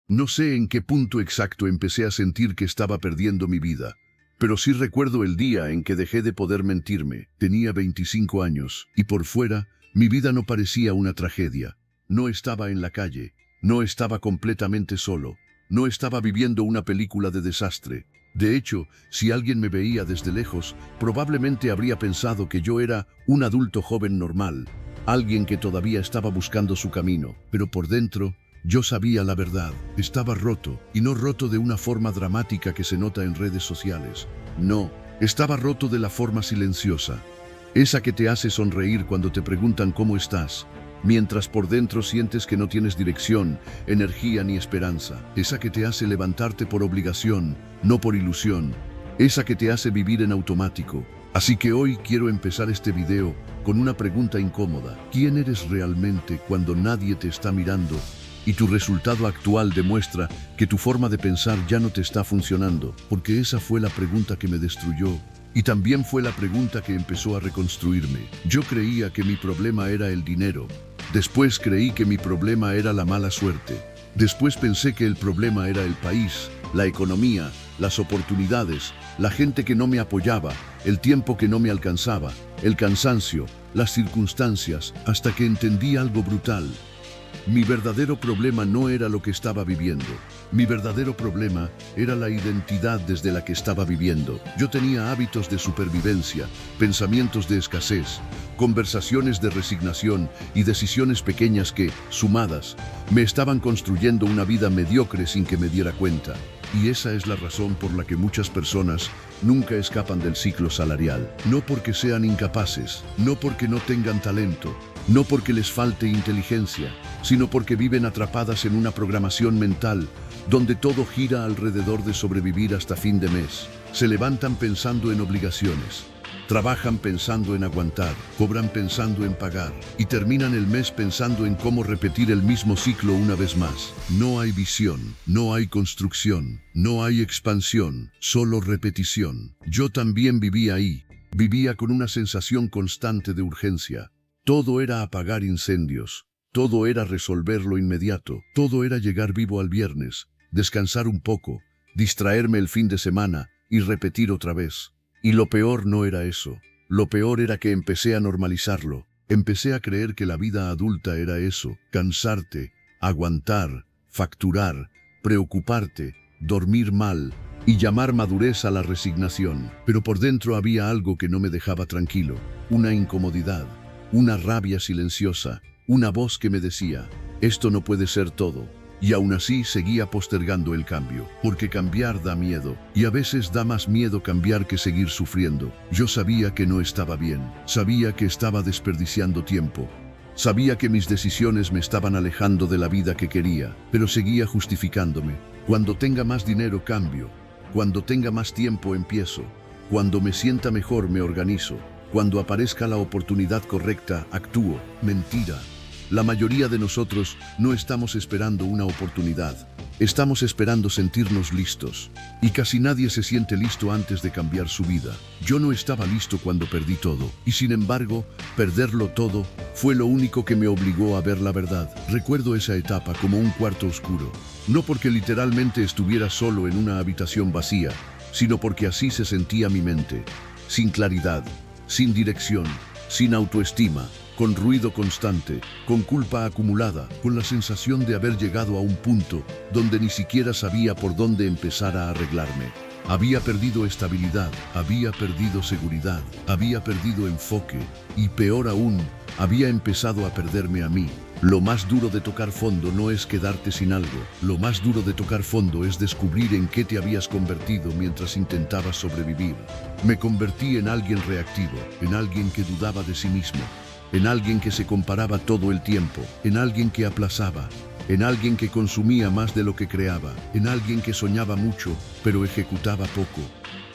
No sé en qué punto exacto empecé a sentir que estaba perdiendo mi vida, pero sí recuerdo el día en que dejé de poder mentirme. Tenía 25 años, y por fuera, mi vida no parecía una tragedia. No estaba en la calle, no estaba completamente solo, no estaba viviendo una película de desastre. De hecho, si alguien me veía desde lejos, probablemente habría pensado que yo era un adulto joven normal, alguien que todavía estaba buscando su camino, pero por dentro, yo sabía la verdad. Estaba roto, y no roto de una forma dramática que se nota en redes sociales. No, estaba roto de la forma silenciosa. Esa que te hace sonreír cuando te preguntan cómo estás, mientras por dentro sientes que no tienes dirección, energía ni esperanza. Esa que te hace levantarte por obligación, no por ilusión. Esa que te hace vivir en automático. Así que hoy quiero empezar este video con una pregunta incómoda. ¿Quién eres realmente cuando nadie te está mirando y tu resultado actual demuestra que tu forma de pensar ya no te está funcionando? Porque esa fue la pregunta que me destruyó. Y también fue la pregunta que empezó a reconstruirme. Yo creía que mi problema era el dinero. Después creí que mi problema era la mala suerte. Después pensé que el problema era el país, la economía, las oportunidades, la gente que no me apoyaba, el tiempo que no me alcanzaba, el cansancio, las circunstancias, hasta que entendí algo brutal. Mi verdadero problema no era lo que estaba viviendo. Mi verdadero problema era la identidad desde la que estaba viviendo. Yo tenía hábitos de supervivencia, pensamientos de escasez, conversaciones de resignación y decisiones pequeñas que, sumadas, me estaban construyendo una vida mediocre sin que me diera cuenta. Y esa es la razón por la que muchas personas nunca escapan del ciclo salarial. No porque sean incapaces, no porque no tengan talento, no porque les falte inteligencia, sino porque viven atrapadas en una programación mental donde todo gira alrededor de sobrevivir hasta fin de mes. Se levantan pensando en obligaciones, trabajan pensando en aguantar, cobran pensando en pagar y terminan el mes pensando en cómo repetir el mismo ciclo una vez más. No hay visión, no hay construcción, no hay expansión, solo repetición. Yo también vivía ahí, vivía con una sensación constante de urgencia. Todo era apagar incendios, todo era resolverlo inmediato, todo era llegar vivo al viernes, descansar un poco, distraerme el fin de semana y repetir otra vez. Y lo peor no era eso. Lo peor era que empecé a normalizarlo. Empecé a creer que la vida adulta era eso: cansarte, aguantar, facturar, preocuparte, dormir mal y llamar madurez a la resignación. Pero por dentro había algo que no me dejaba tranquilo, una incomodidad, una rabia silenciosa, una voz que me decía, esto no puede ser todo. Y aún así seguía postergando el cambio, porque cambiar da miedo, y a veces da más miedo cambiar que seguir sufriendo. Yo sabía que no estaba bien, sabía que estaba desperdiciando tiempo, sabía que mis decisiones me estaban alejando de la vida que quería, pero seguía justificándome. Cuando tenga más dinero cambio, cuando tenga más tiempo empiezo, cuando me sienta mejor me organizo, cuando aparezca la oportunidad correcta actúo. Mentira. La mayoría de nosotros no estamos esperando una oportunidad, estamos esperando sentirnos listos. Y casi nadie se siente listo antes de cambiar su vida. Yo no estaba listo cuando perdí todo, y sin embargo, perderlo todo fue lo único que me obligó a ver la verdad. Recuerdo esa etapa como un cuarto oscuro, no porque literalmente estuviera solo en una habitación vacía, sino porque así se sentía mi mente, sin claridad, sin dirección, sin autoestima, con ruido constante, con culpa acumulada, con la sensación de haber llegado a un punto donde ni siquiera sabía por dónde empezar a arreglarme. Había perdido estabilidad, había perdido seguridad, había perdido enfoque y, peor aún, había empezado a perderme a mí. Lo más duro de tocar fondo no es quedarte sin algo, lo más duro de tocar fondo es descubrir en qué te habías convertido mientras intentabas sobrevivir. Me convertí en alguien reactivo, en alguien que dudaba de sí mismo, en alguien que se comparaba todo el tiempo, en alguien que aplazaba, en alguien que consumía más de lo que creaba, en alguien que soñaba mucho, pero ejecutaba poco.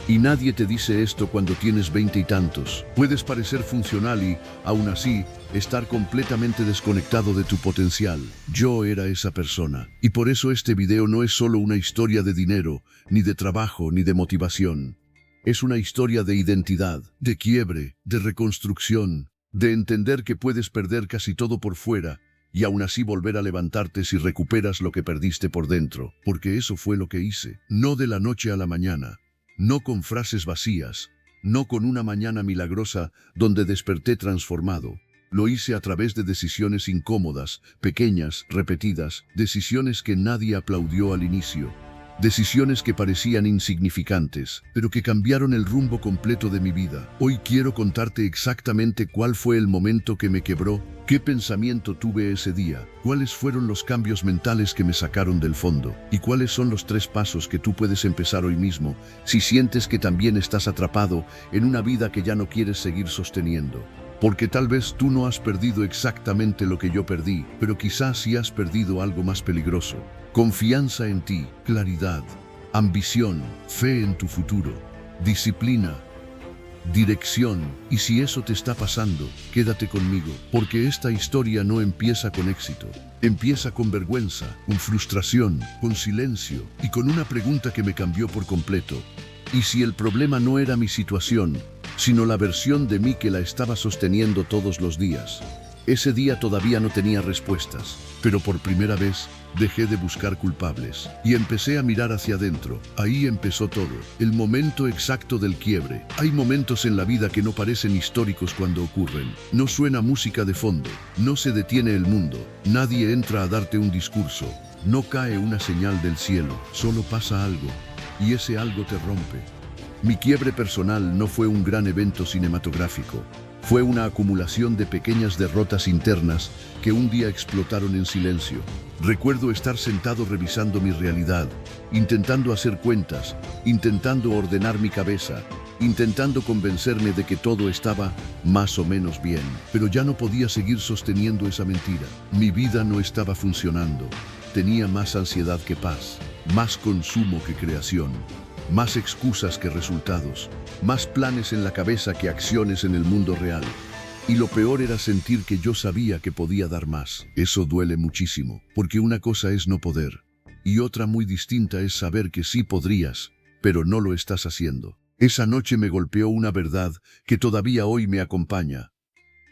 Y nadie te dice esto cuando tienes 20 y tantos. Puedes parecer funcional y, aún así, estar completamente desconectado de tu potencial. Yo era esa persona. Y por eso este video no es solo una historia de dinero, ni de trabajo, ni de motivación. Es una historia de identidad, de quiebre, de reconstrucción, de entender que puedes perder casi todo por fuera y aún así volver a levantarte si recuperas lo que perdiste por dentro, porque eso fue lo que hice, no de la noche a la mañana, no con frases vacías, no con una mañana milagrosa donde desperté transformado. Lo hice a través de decisiones incómodas, pequeñas, repetidas, decisiones que nadie aplaudió al inicio. Decisiones que parecían insignificantes, pero que cambiaron el rumbo completo de mi vida. Hoy quiero contarte exactamente cuál fue el momento que me quebró, qué pensamiento tuve ese día, cuáles fueron los cambios mentales que me sacaron del fondo, y cuáles son los 3 pasos que tú puedes empezar hoy mismo, si sientes que también estás atrapado en una vida que ya no quieres seguir sosteniendo. Porque tal vez tú no has perdido exactamente lo que yo perdí, pero quizás sí has perdido algo más peligroso. Confianza en ti, claridad, ambición, fe en tu futuro, disciplina, dirección. Y si eso te está pasando, quédate conmigo, porque esta historia no empieza con éxito. Empieza con vergüenza, con frustración, con silencio y con una pregunta que me cambió por completo. ¿Y si el problema no era mi situación, sino la versión de mí que la estaba sosteniendo todos los días? Ese día todavía no tenía respuestas, pero por primera vez dejé de buscar culpables y empecé a mirar hacia adentro. Ahí empezó todo, el momento exacto del quiebre. Hay momentos en la vida que no parecen históricos cuando ocurren. No suena música de fondo, no se detiene el mundo, nadie entra a darte un discurso, no cae una señal del cielo, solo pasa algo, y ese algo te rompe. Mi quiebre personal no fue un gran evento cinematográfico. Fue una acumulación de pequeñas derrotas internas que un día explotaron en silencio. Recuerdo estar sentado revisando mi realidad, intentando hacer cuentas, intentando ordenar mi cabeza, intentando convencerme de que todo estaba más o menos bien. Pero ya no podía seguir sosteniendo esa mentira. Mi vida no estaba funcionando. Tenía más ansiedad que paz, más consumo que creación, más excusas que resultados, más planes en la cabeza que acciones en el mundo real. Y lo peor era sentir que yo sabía que podía dar más. Eso duele muchísimo, porque una cosa es no poder, y otra muy distinta es saber que sí podrías, pero no lo estás haciendo. Esa noche me golpeó una verdad que todavía hoy me acompaña.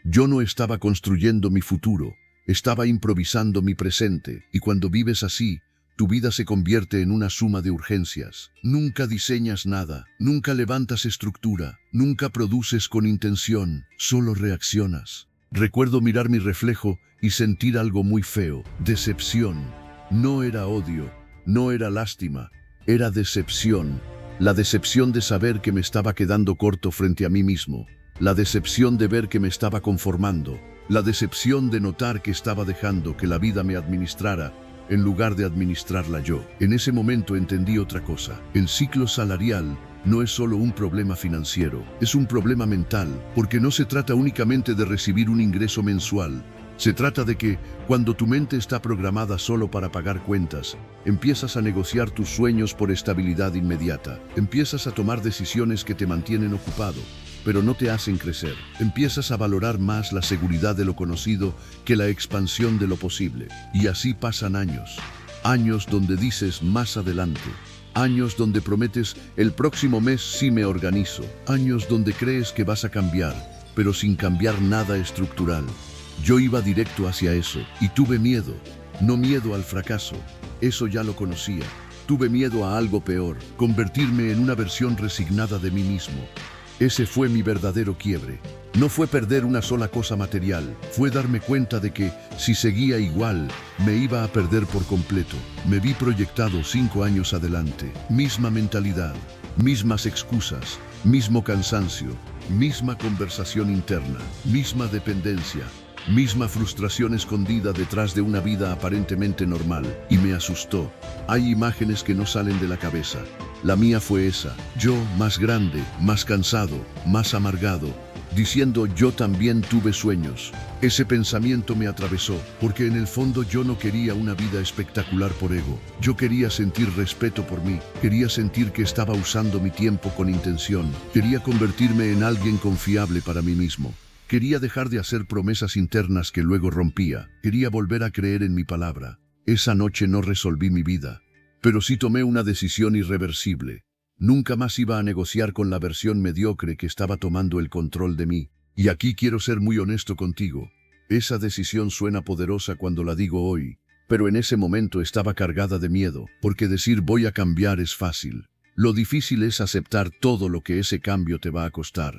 Yo no estaba construyendo mi futuro, estaba improvisando mi presente, y cuando vives así, tu vida se convierte en una suma de urgencias. Nunca diseñas nada, nunca levantas estructura, nunca produces con intención, solo reaccionas. Recuerdo mirar mi reflejo y sentir algo muy feo, decepción. No era odio, no era lástima, era decepción. La decepción de saber que me estaba quedando corto frente a mí mismo. La decepción de ver que me estaba conformando. La decepción de notar que estaba dejando que la vida me administrara en lugar de administrarla yo. En ese momento entendí otra cosa. El ciclo salarial no es solo un problema financiero, es un problema mental, porque no se trata únicamente de recibir un ingreso mensual. Se trata de que, cuando tu mente está programada solo para pagar cuentas, empiezas a negociar tus sueños por estabilidad inmediata. Empiezas a tomar decisiones que te mantienen ocupado, pero no te hacen crecer. Empiezas a valorar más la seguridad de lo conocido que la expansión de lo posible. Y así pasan años. Años donde dices más adelante. Años donde prometes el próximo mes sí me organizo. Años donde crees que vas a cambiar, pero sin cambiar nada estructural. Yo iba directo hacia eso y tuve miedo. No miedo al fracaso, eso ya lo conocía. Tuve miedo a algo peor, convertirme en una versión resignada de mí mismo. Ese fue mi verdadero quiebre. No fue perder una sola cosa material, fue darme cuenta de que, si seguía igual, me iba a perder por completo. Me vi proyectado 5 años adelante. Misma mentalidad, mismas excusas, mismo cansancio, misma conversación interna, misma dependencia, misma frustración escondida detrás de una vida aparentemente normal. Y me asustó. Hay imágenes que no salen de la cabeza. La mía fue esa, yo más grande, más cansado, más amargado, diciendo yo también tuve sueños. Ese pensamiento me atravesó, porque en el fondo yo no quería una vida espectacular por ego. Yo quería sentir respeto por mí, quería sentir que estaba usando mi tiempo con intención, quería convertirme en alguien confiable para mí mismo. Quería dejar de hacer promesas internas que luego rompía, quería volver a creer en mi palabra. Esa noche no resolví mi vida, pero sí tomé una decisión irreversible. Nunca más iba a negociar con la versión mediocre que estaba tomando el control de mí. Y aquí quiero ser muy honesto contigo. Esa decisión suena poderosa cuando la digo hoy, pero en ese momento estaba cargada de miedo, porque decir voy a cambiar es fácil. Lo difícil es aceptar todo lo que ese cambio te va a costar.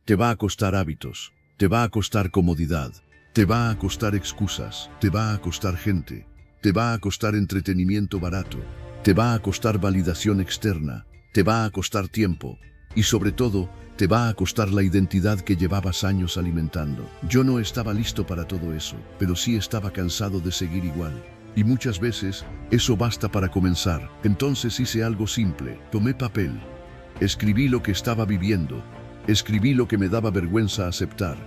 Te va a costar hábitos, te va a costar comodidad, te va a costar excusas, te va a costar gente, te va a costar entretenimiento barato, te va a costar validación externa, te va a costar tiempo y sobre todo, te va a costar la identidad que llevabas años alimentando. Yo no estaba listo para todo eso, pero sí estaba cansado de seguir igual. Y muchas veces, eso basta para comenzar. Entonces hice algo simple. Tomé papel. Escribí lo que estaba viviendo. Escribí lo que me daba vergüenza aceptar.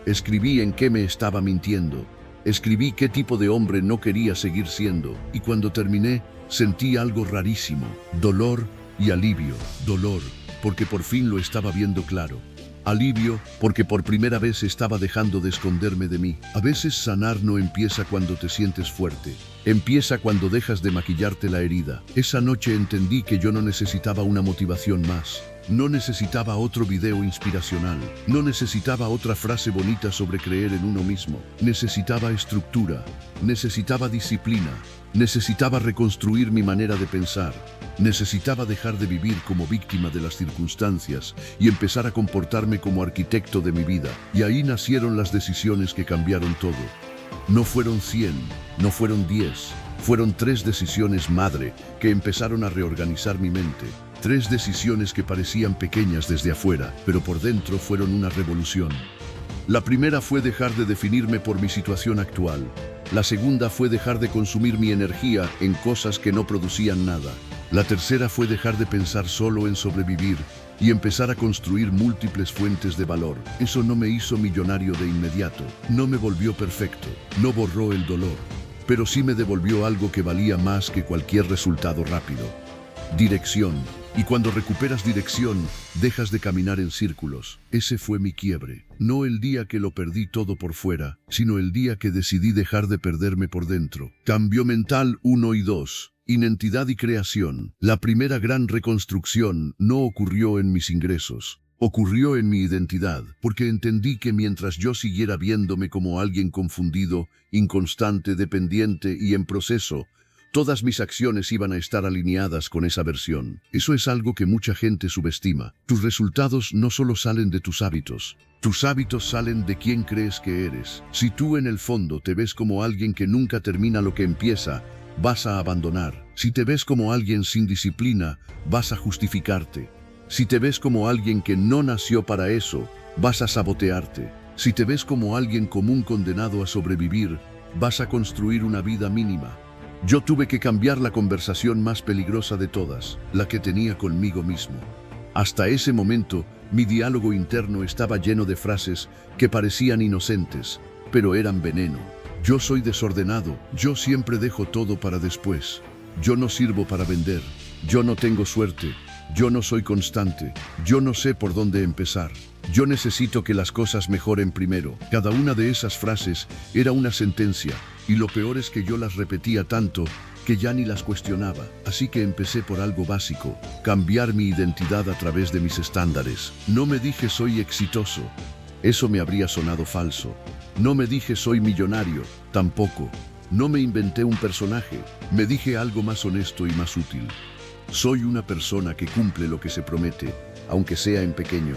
Escribí en qué me estaba mintiendo. Escribí qué tipo de hombre no quería seguir siendo. Y cuando terminé, sentí algo rarísimo. Dolor y alivio. Dolor, porque por fin lo estaba viendo claro. Alivio, porque por primera vez estaba dejando de esconderme de mí. A veces sanar no empieza cuando te sientes fuerte. Empieza cuando dejas de maquillarte la herida. Esa noche entendí que yo no necesitaba una motivación más. No necesitaba otro video inspiracional. No necesitaba otra frase bonita sobre creer en uno mismo. Necesitaba estructura. Necesitaba disciplina. Necesitaba reconstruir mi manera de pensar. Necesitaba dejar de vivir como víctima de las circunstancias y empezar a comportarme como arquitecto de mi vida. Y ahí nacieron las decisiones que cambiaron todo. No fueron 100, no fueron 10, fueron 3 decisiones madre que empezaron a reorganizar mi mente. 3 decisiones que parecían pequeñas desde afuera, pero por dentro fueron una revolución. La primera fue dejar de definirme por mi situación actual. La segunda fue dejar de consumir mi energía en cosas que no producían nada. La tercera fue dejar de pensar solo en sobrevivir y empezar a construir múltiples fuentes de valor. Eso no me hizo millonario de inmediato, no me volvió perfecto, no borró el dolor, pero sí me devolvió algo que valía más que cualquier resultado rápido. Dirección. Y cuando recuperas dirección, dejas de caminar en círculos. Ese fue mi quiebre. No el día que lo perdí todo por fuera, sino el día que decidí dejar de perderme por dentro. Cambio mental 1 y 2. Identidad y creación. La primera gran reconstrucción no ocurrió en mis ingresos. Ocurrió en mi identidad, porque entendí que mientras yo siguiera viéndome como alguien confundido, inconstante, dependiente y en proceso, todas mis acciones iban a estar alineadas con esa versión. Eso es algo que mucha gente subestima. Tus resultados no solo salen de tus hábitos salen de quién crees que eres. Si tú en el fondo te ves como alguien que nunca termina lo que empieza, vas a abandonar. Si te ves como alguien sin disciplina, vas a justificarte. Si te ves como alguien que no nació para eso, vas a sabotearte. Si te ves como alguien común condenado a sobrevivir, vas a construir una vida mínima. Yo tuve que cambiar la conversación más peligrosa de todas, la que tenía conmigo mismo. Hasta ese momento, mi diálogo interno estaba lleno de frases que parecían inocentes, pero eran veneno. Yo soy desordenado, yo siempre dejo todo para después. Yo no sirvo para vender, yo no tengo suerte, yo no soy constante, yo no sé por dónde empezar. Yo necesito que las cosas mejoren primero. Cada una de esas frases era una sentencia, y lo peor es que yo las repetía tanto que ya ni las cuestionaba. Así que empecé por algo básico, cambiar mi identidad a través de mis estándares. No me dije soy exitoso, eso me habría sonado falso. No me dije soy millonario, tampoco. No me inventé un personaje, me dije algo más honesto y más útil. Soy una persona que cumple lo que se promete, aunque sea en pequeño.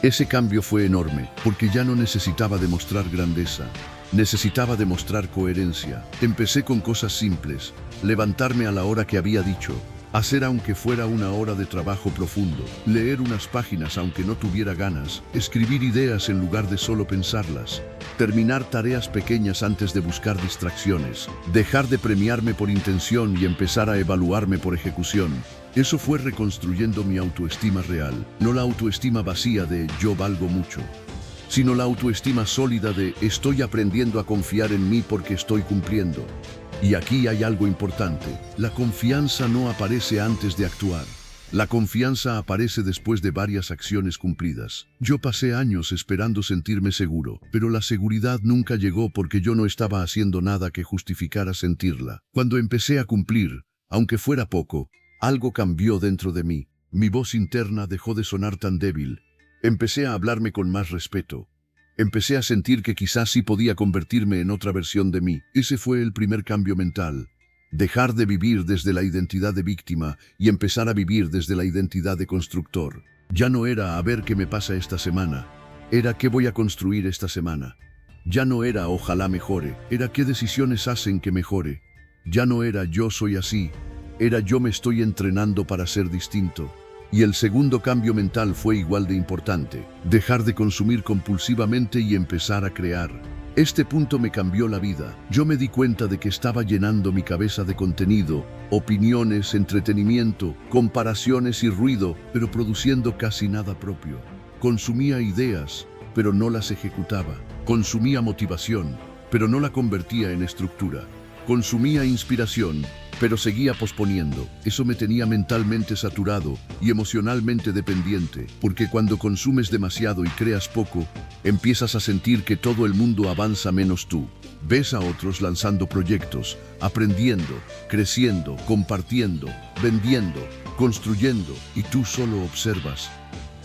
Ese cambio fue enorme, porque ya no necesitaba demostrar grandeza. Necesitaba demostrar coherencia. Empecé con cosas simples, levantarme a la hora que había dicho, hacer aunque fuera una hora de trabajo profundo, leer unas páginas aunque no tuviera ganas, escribir ideas en lugar de solo pensarlas, terminar tareas pequeñas antes de buscar distracciones, dejar de premiarme por intención y empezar a evaluarme por ejecución. Eso fue reconstruyendo mi autoestima real, no la autoestima vacía de yo valgo mucho, sino la autoestima sólida de estoy aprendiendo a confiar en mí porque estoy cumpliendo. Y aquí hay algo importante, la confianza no aparece antes de actuar. La confianza aparece después de varias acciones cumplidas. Yo pasé años esperando sentirme seguro, pero la seguridad nunca llegó porque yo no estaba haciendo nada que justificara sentirla. Cuando empecé a cumplir, aunque fuera poco, algo cambió dentro de mí. Mi voz interna dejó de sonar tan débil. Empecé a hablarme con más respeto. Empecé a sentir que quizás sí podía convertirme en otra versión de mí. Ese fue el primer cambio mental. Dejar de vivir desde la identidad de víctima y empezar a vivir desde la identidad de constructor. Ya no era a ver qué me pasa esta semana, era qué voy a construir esta semana. Ya no era ojalá mejore, era qué decisiones hacen que mejore. Ya no era yo soy así, era yo me estoy entrenando para ser distinto. Y el segundo cambio mental fue igual de importante, dejar de consumir compulsivamente y empezar a crear. Este punto me cambió la vida. Yo me di cuenta de que estaba llenando mi cabeza de contenido, opiniones, entretenimiento, comparaciones y ruido, pero produciendo casi nada propio. Consumía ideas, pero no las ejecutaba. Consumía motivación, pero no la convertía en estructura. Consumía inspiración, pero seguía posponiendo. Eso me tenía mentalmente saturado y emocionalmente dependiente, porque cuando consumes demasiado y creas poco, empiezas a sentir que todo el mundo avanza menos tú. Ves a otros lanzando proyectos, aprendiendo, creciendo, compartiendo, vendiendo, construyendo, y tú solo observas.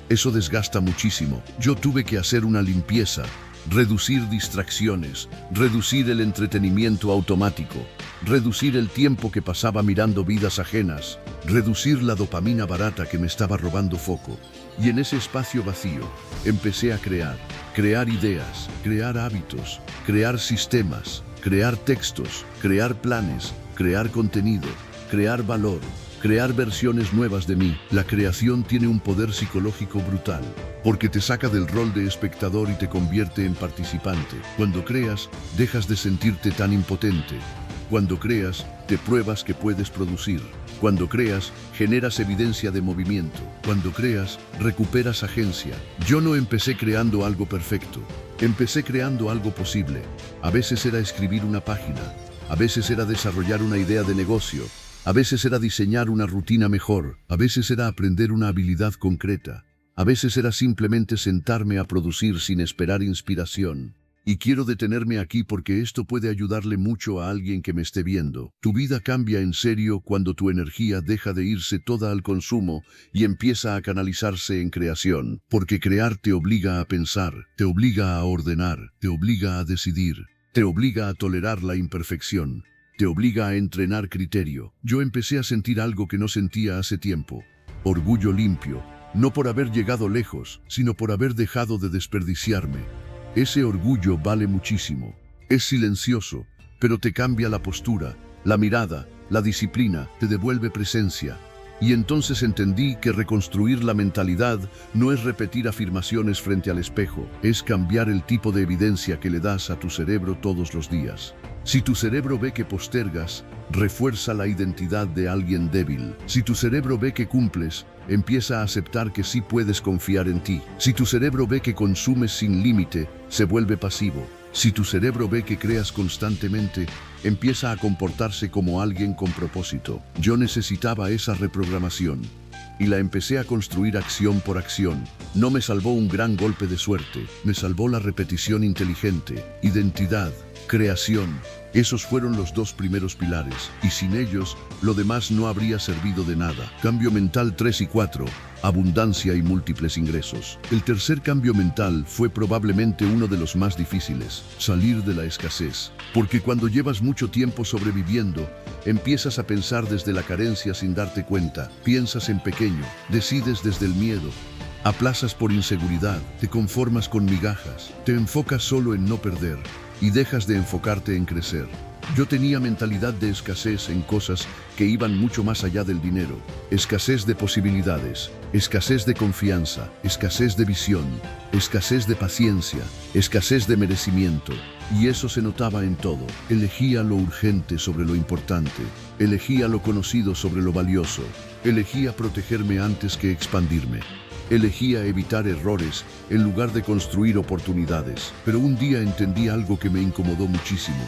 Eso desgasta muchísimo. Yo tuve que hacer una limpieza, reducir distracciones, reducir el entretenimiento automático, reducir el tiempo que pasaba mirando vidas ajenas, reducir la dopamina barata que me estaba robando foco. Y en ese espacio vacío empecé a crear ideas, crear hábitos, crear sistemas, crear textos, crear planes, crear contenido, crear valor, crear versiones nuevas de mí. La creación tiene un poder psicológico brutal, porque te saca del rol de espectador y te convierte en participante. Cuando creas, dejas de sentirte tan impotente. Cuando creas, te pruebas que puedes producir. Cuando creas, generas evidencia de movimiento. Cuando creas, recuperas agencia. Yo no empecé creando algo perfecto. Empecé creando algo posible. A veces era escribir una página. A veces era desarrollar una idea de negocio. A veces era diseñar una rutina mejor, a veces era aprender una habilidad concreta, a veces era simplemente sentarme a producir sin esperar inspiración. Y quiero detenerme aquí porque esto puede ayudarle mucho a alguien que me esté viendo. Tu vida cambia en serio cuando tu energía deja de irse toda al consumo y empieza a canalizarse en creación, porque crear te obliga a pensar, te obliga a ordenar, te obliga a decidir, te obliga a tolerar la imperfección. Te obliga a entrenar criterio. Yo empecé a sentir algo que no sentía hace tiempo. Orgullo limpio. No por haber llegado lejos, sino por haber dejado de desperdiciarme. Ese orgullo vale muchísimo. Es silencioso, pero te cambia la postura, la mirada, la disciplina, te devuelve presencia. Y entonces entendí que reconstruir la mentalidad no es repetir afirmaciones frente al espejo, es cambiar el tipo de evidencia que le das a tu cerebro todos los días. Si tu cerebro ve que postergas, refuerza la identidad de alguien débil. Si tu cerebro ve que cumples, empieza a aceptar que sí puedes confiar en ti. Si tu cerebro ve que consumes sin límite, se vuelve pasivo. Si tu cerebro ve que creas constantemente, empieza a comportarse como alguien con propósito. Yo necesitaba esa reprogramación y la empecé a construir acción por acción. No me salvó un gran golpe de suerte, me salvó la repetición inteligente, identidad, creación. Esos fueron los dos primeros pilares, y sin ellos, lo demás no habría servido de nada. Cambio mental 3 y 4. Abundancia y múltiples ingresos. El tercer cambio mental fue probablemente uno de los más difíciles, salir de la escasez. Porque cuando llevas mucho tiempo sobreviviendo, empiezas a pensar desde la carencia sin darte cuenta. Piensas en pequeño, decides desde el miedo. Aplazas por inseguridad, te conformas con migajas, te enfocas solo en no perder y dejas de enfocarte en crecer. Yo tenía mentalidad de escasez en cosas que iban mucho más allá del dinero. Escasez de posibilidades, escasez de confianza, escasez de visión, escasez de paciencia, escasez de merecimiento. Y eso se notaba en todo. Elegía lo urgente sobre lo importante. Elegía lo conocido sobre lo valioso. Elegía protegerme antes que expandirme. Elegía evitar errores en lugar de construir oportunidades. Pero un día entendí algo que me incomodó muchísimo.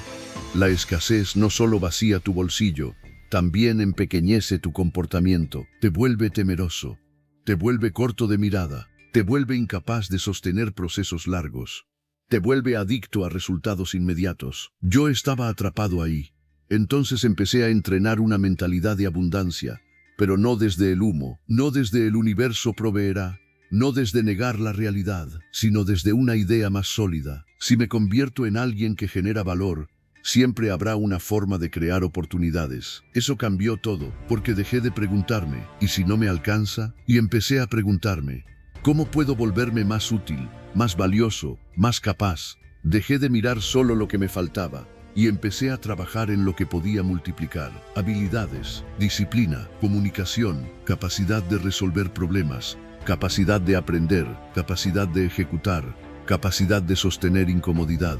La escasez no solo vacía tu bolsillo, también empequeñece tu comportamiento, te vuelve temeroso, te vuelve corto de mirada, te vuelve incapaz de sostener procesos largos, te vuelve adicto a resultados inmediatos. Yo estaba atrapado ahí. Entonces empecé a entrenar una mentalidad de abundancia, pero no desde el humo, no desde el universo proveerá, no desde negar la realidad, sino desde una idea más sólida. Si me convierto en alguien que genera valor, siempre habrá una forma de crear oportunidades. Eso cambió todo, porque dejé de preguntarme, ¿y si no me alcanza? Y empecé a preguntarme, ¿cómo puedo volverme más útil, más valioso, más capaz? Dejé de mirar solo lo que me faltaba y empecé a trabajar en lo que podía multiplicar. Habilidades, disciplina, comunicación, capacidad de resolver problemas, capacidad de aprender, capacidad de ejecutar, capacidad de sostener incomodidad.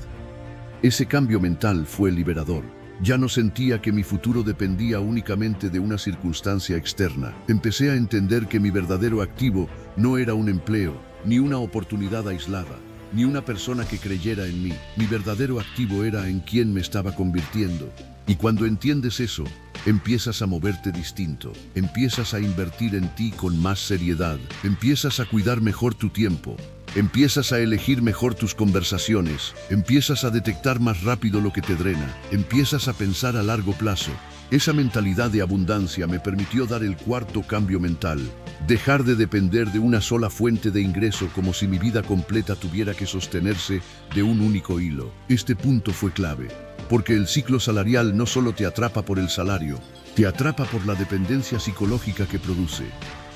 Ese cambio mental fue liberador. Ya no sentía que mi futuro dependía únicamente de una circunstancia externa. Empecé a entender que mi verdadero activo no era un empleo, ni una oportunidad aislada, ni una persona que creyera en mí. Mi verdadero activo era en quién me estaba convirtiendo. Y cuando entiendes eso, empiezas a moverte distinto, empiezas a invertir en ti con más seriedad, empiezas a cuidar mejor tu tiempo, empiezas a elegir mejor tus conversaciones, empiezas a detectar más rápido lo que te drena, empiezas a pensar a largo plazo. Esa mentalidad de abundancia me permitió dar el cuarto cambio mental, dejar de depender de una sola fuente de ingreso como si mi vida completa tuviera que sostenerse de un único hilo. Este punto fue clave, porque el ciclo salarial no solo te atrapa por el salario, te atrapa por la dependencia psicológica que produce.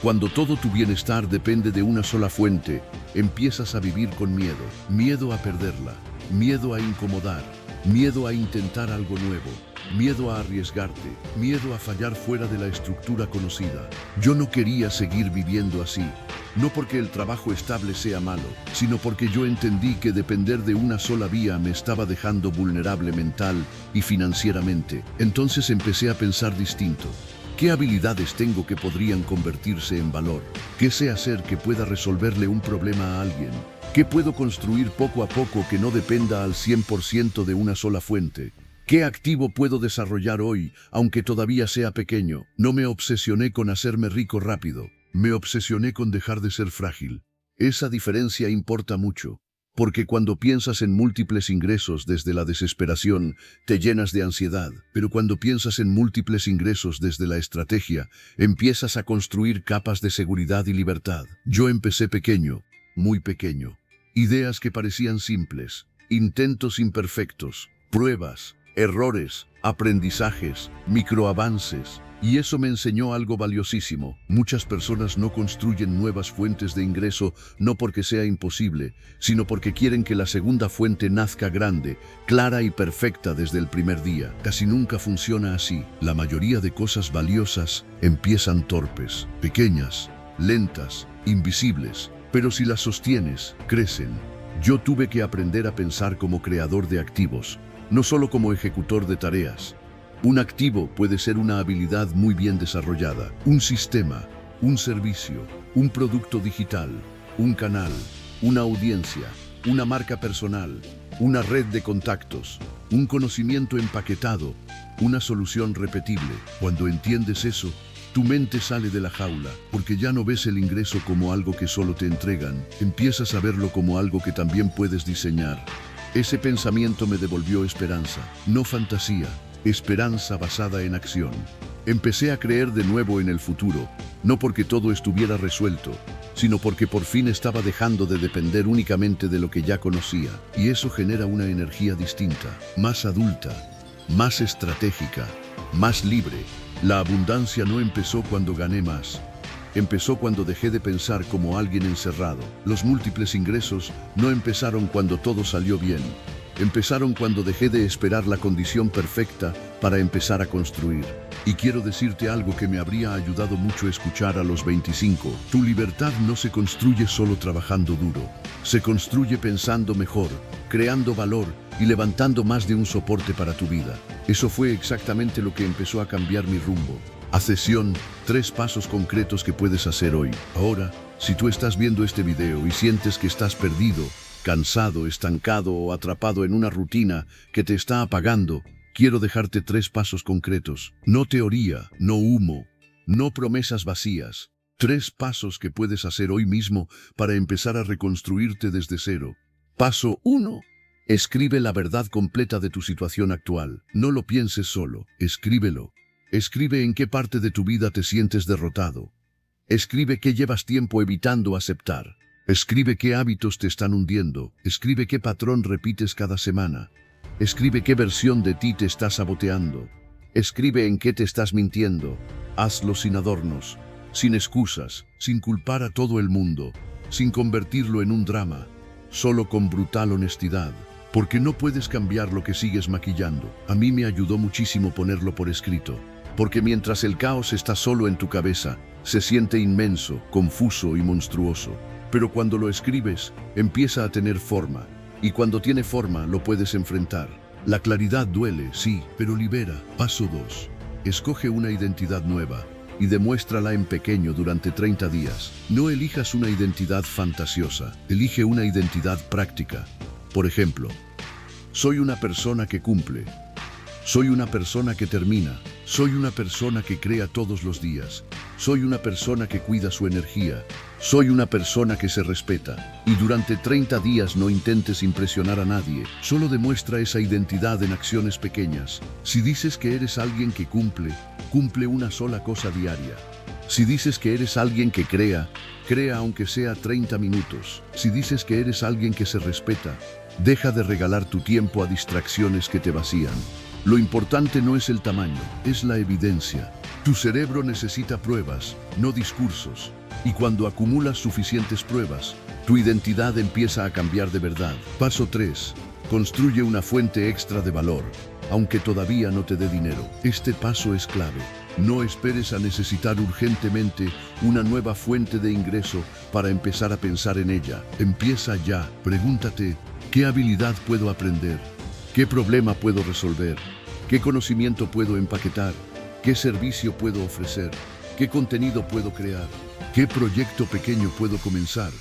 Cuando todo tu bienestar depende de una sola fuente, empiezas a vivir con miedo. Miedo a perderla, miedo a incomodar, miedo a intentar algo nuevo, miedo a arriesgarte, miedo a fallar fuera de la estructura conocida. Yo no quería seguir viviendo así, no porque el trabajo estable sea malo, sino porque yo entendí que depender de una sola vía me estaba dejando vulnerable mental y financieramente. Entonces empecé a pensar distinto. ¿Qué habilidades tengo que podrían convertirse en valor? ¿Qué sé hacer que pueda resolverle un problema a alguien? ¿Qué puedo construir poco a poco que no dependa al 100% de una sola fuente? ¿Qué activo puedo desarrollar hoy, aunque todavía sea pequeño? No me obsesioné con hacerme rico rápido. Me obsesioné con dejar de ser frágil. Esa diferencia importa mucho, porque cuando piensas en múltiples ingresos desde la desesperación, te llenas de ansiedad. Pero cuando piensas en múltiples ingresos desde la estrategia, empiezas a construir capas de seguridad y libertad. Yo empecé pequeño, muy pequeño. Ideas que parecían simples, intentos imperfectos, pruebas, errores, aprendizajes, microavances. Y eso me enseñó algo valiosísimo. Muchas personas no construyen nuevas fuentes de ingreso no porque sea imposible, sino porque quieren que la segunda fuente nazca grande, clara y perfecta desde el primer día. Casi nunca funciona así. La mayoría de cosas valiosas empiezan torpes, pequeñas, lentas, invisibles, pero si las sostienes, crecen. Yo tuve que aprender a pensar como creador de activos, no solo como ejecutor de tareas. Un activo puede ser una habilidad muy bien desarrollada, un sistema, un servicio, un producto digital, un canal, una audiencia, una marca personal, una red de contactos, un conocimiento empaquetado, una solución repetible. Cuando entiendes eso, tu mente sale de la jaula, porque ya no ves el ingreso como algo que solo te entregan, empiezas a verlo como algo que también puedes diseñar. Ese pensamiento me devolvió esperanza, no fantasía. Esperanza basada en acción. Empecé a creer de nuevo en el futuro, no porque todo estuviera resuelto, sino porque por fin estaba dejando de depender únicamente de lo que ya conocía. Y eso genera una energía distinta, más adulta, más estratégica, más libre. La abundancia no empezó cuando gané más. Empezó cuando dejé de pensar como alguien encerrado. Los múltiples ingresos no empezaron cuando todo salió bien. Empezaron cuando dejé de esperar la condición perfecta para empezar a construir. Y quiero decirte algo que me habría ayudado mucho a escuchar a los 25. Tu libertad no se construye solo trabajando duro. Se construye pensando mejor, creando valor y levantando más de un soporte para tu vida. Eso fue exactamente lo que empezó a cambiar mi rumbo. A sesión, 3 pasos concretos que puedes hacer hoy. Ahora, si tú estás viendo este video y sientes que estás perdido, cansado, estancado o atrapado en una rutina que te está apagando, quiero dejarte 3 pasos concretos. No teoría, no humo, no promesas vacías. 3 pasos que puedes hacer hoy mismo para empezar a reconstruirte desde cero. Paso 1. Escribe la verdad completa de tu situación actual. No lo pienses solo, escríbelo. Escribe en qué parte de tu vida te sientes derrotado, Escribe qué llevas tiempo evitando aceptar. Escribe qué hábitos te están hundiendo. Escribe qué patrón repites cada semana. Escribe qué versión de ti te está saboteando. Escribe en qué te estás mintiendo. Hazlo sin adornos, sin excusas, sin culpar a todo el mundo, sin convertirlo en un drama, solo con brutal honestidad. Porque no puedes cambiar lo que sigues maquillando. A mí me ayudó muchísimo ponerlo por escrito. Porque mientras el caos está solo en tu cabeza, se siente inmenso, confuso y monstruoso. Pero cuando lo escribes, empieza a tener forma. Y cuando tiene forma, lo puedes enfrentar. La claridad duele, sí, pero libera. Paso 2. Escoge una identidad nueva y demuéstrala en pequeño durante 30 días. No elijas una identidad fantasiosa, elige una identidad práctica. Por ejemplo, soy una persona que cumple. Soy una persona que termina. Soy una persona que crea todos los días. Soy una persona que cuida su energía. Soy una persona que se respeta. Y durante 30 días no intentes impresionar a nadie. Solo demuestra esa identidad en acciones pequeñas. Si dices que eres alguien que cumple, cumple una sola cosa diaria. Si dices que eres alguien que crea, crea aunque sea 30 minutos. Si dices que eres alguien que se respeta, deja de regalar tu tiempo a distracciones que te vacían. Lo importante no es el tamaño, es la evidencia. Tu cerebro necesita pruebas, no discursos. Y cuando acumulas suficientes pruebas, tu identidad empieza a cambiar de verdad. Paso 3. Construye una fuente extra de valor, aunque todavía no te dé dinero. Este paso es clave. No esperes a necesitar urgentemente una nueva fuente de ingreso para empezar a pensar en ella. Empieza ya. Pregúntate, ¿qué habilidad puedo aprender? ¿Qué problema puedo resolver? ¿Qué conocimiento puedo empaquetar? ¿Qué servicio puedo ofrecer? ¿Qué contenido puedo crear? ¿Qué proyecto pequeño puedo comenzar?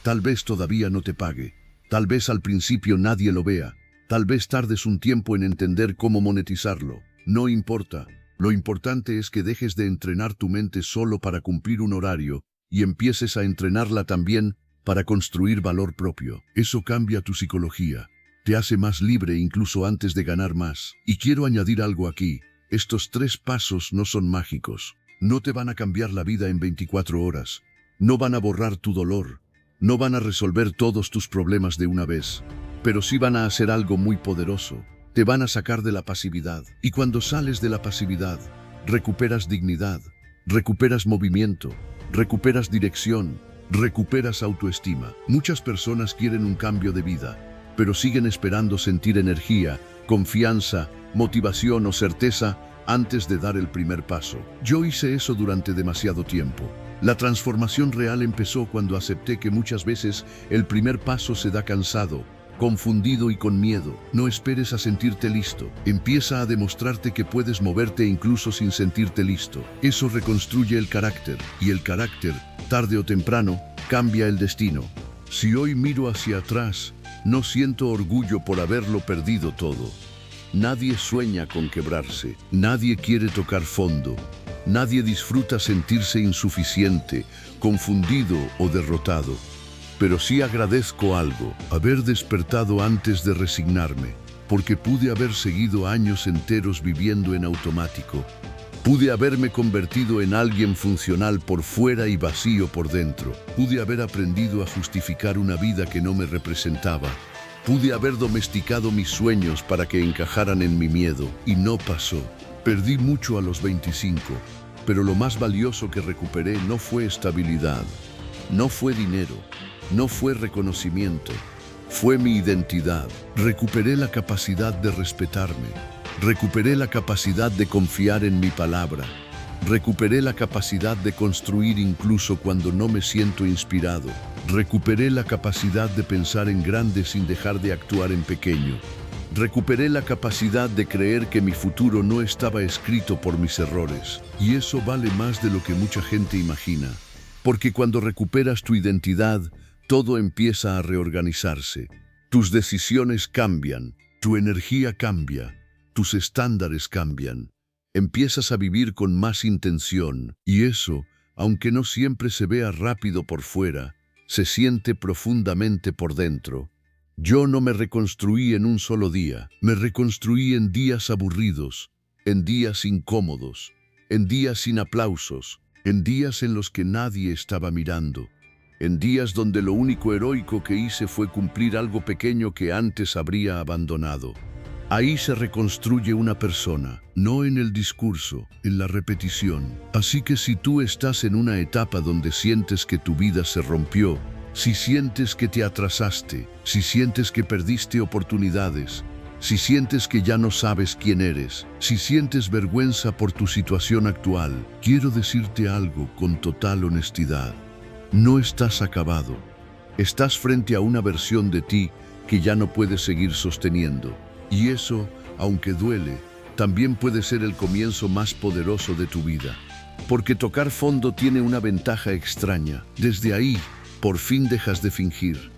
Tal vez todavía no te pague. Tal vez al principio nadie lo vea. Tal vez tardes un tiempo en entender cómo monetizarlo. No importa. Lo importante es que dejes de entrenar tu mente solo para cumplir un horario y empieces a entrenarla también para construir valor propio. Eso cambia tu psicología. Te hace más libre incluso antes de ganar más. Y quiero añadir algo aquí. Estos 3 pasos no son mágicos. No te van a cambiar la vida en 24 horas. No van a borrar tu dolor. No van a resolver todos tus problemas de una vez. Pero sí van a hacer algo muy poderoso. Te van a sacar de la pasividad. Y cuando sales de la pasividad, recuperas dignidad, recuperas movimiento, recuperas dirección, recuperas autoestima. Muchas personas quieren un cambio de vida, pero siguen esperando sentir energía, confianza, motivación o certeza antes de dar el primer paso. Yo hice eso durante demasiado tiempo. La transformación real empezó cuando acepté que muchas veces el primer paso se da cansado, confundido y con miedo. No esperes a sentirte listo. Empieza a demostrarte que puedes moverte incluso sin sentirte listo. Eso reconstruye el carácter, y el carácter, tarde o temprano, cambia el destino. Si hoy miro hacia atrás, no siento orgullo por haberlo perdido todo. Nadie sueña con quebrarse, nadie quiere tocar fondo, nadie disfruta sentirse insuficiente, confundido o derrotado. Pero sí agradezco algo, haber despertado antes de resignarme, porque pude haber seguido años enteros viviendo en automático. Pude haberme convertido en alguien funcional por fuera y vacío por dentro. Pude haber aprendido a justificar una vida que no me representaba. Pude haber domesticado mis sueños para que encajaran en mi miedo, y no pasó. Perdí mucho a los 25, pero lo más valioso que recuperé no fue estabilidad, no fue dinero, no fue reconocimiento, fue mi identidad. Recuperé la capacidad de respetarme, recuperé la capacidad de confiar en mi palabra, recuperé la capacidad de construir incluso cuando no me siento inspirado. Recuperé la capacidad de pensar en grande sin dejar de actuar en pequeño. Recuperé la capacidad de creer que mi futuro no estaba escrito por mis errores. Y eso vale más de lo que mucha gente imagina. Porque cuando recuperas tu identidad, todo empieza a reorganizarse. Tus decisiones cambian, tu energía cambia, tus estándares cambian. Empiezas a vivir con más intención. Y eso, aunque no siempre se vea rápido por fuera, se siente profundamente por dentro. Yo no me reconstruí en un solo día, me reconstruí en días aburridos, en días incómodos, en días sin aplausos, en días en los que nadie estaba mirando, en días donde lo único heroico que hice fue cumplir algo pequeño que antes habría abandonado. Ahí se reconstruye una persona, no en el discurso, en la repetición. Así que si tú estás en una etapa donde sientes que tu vida se rompió, si sientes que te atrasaste, si sientes que perdiste oportunidades, si sientes que ya no sabes quién eres, si sientes vergüenza por tu situación actual, quiero decirte algo con total honestidad. No estás acabado. Estás frente a una versión de ti que ya no puedes seguir sosteniendo. Y eso, aunque duele, también puede ser el comienzo más poderoso de tu vida. Porque tocar fondo tiene una ventaja extraña. Desde ahí, por fin dejas de fingir.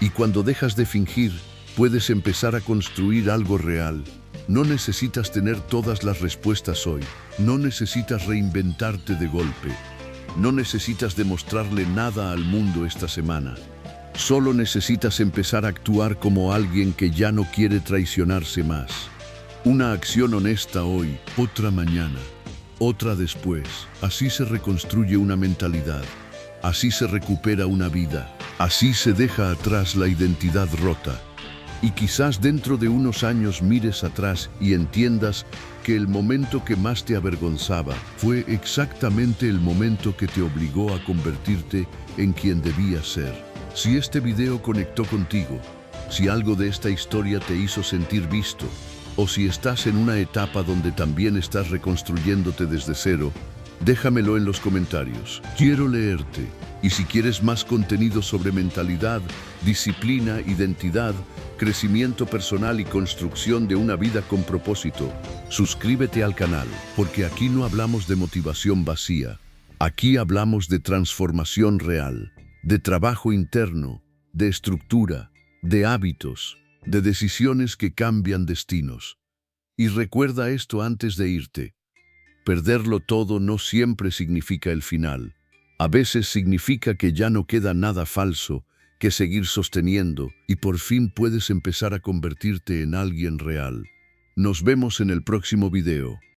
Y cuando dejas de fingir, puedes empezar a construir algo real. No necesitas tener todas las respuestas hoy. No necesitas reinventarte de golpe. No necesitas demostrarle nada al mundo esta semana. Solo necesitas empezar a actuar como alguien que ya no quiere traicionarse más. Una acción honesta hoy, otra mañana, otra después. Así se reconstruye una mentalidad. Así se recupera una vida. Así se deja atrás la identidad rota. Y quizás dentro de unos años mires atrás y entiendas que el momento que más te avergonzaba fue exactamente el momento que te obligó a convertirte en quien debías ser. Si este video conectó contigo, si algo de esta historia te hizo sentir visto, o si estás en una etapa donde también estás reconstruyéndote desde cero, déjamelo en los comentarios. Quiero leerte. Y si quieres más contenido sobre mentalidad, disciplina, identidad, crecimiento personal y construcción de una vida con propósito, suscríbete al canal, porque aquí no hablamos de motivación vacía. Aquí hablamos de transformación real, de trabajo interno, de estructura, de hábitos, de decisiones que cambian destinos. Y recuerda esto antes de irte. Perderlo todo no siempre significa el final. A veces significa que ya no queda nada falso que seguir sosteniendo y por fin puedes empezar a convertirte en alguien real. Nos vemos en el próximo video.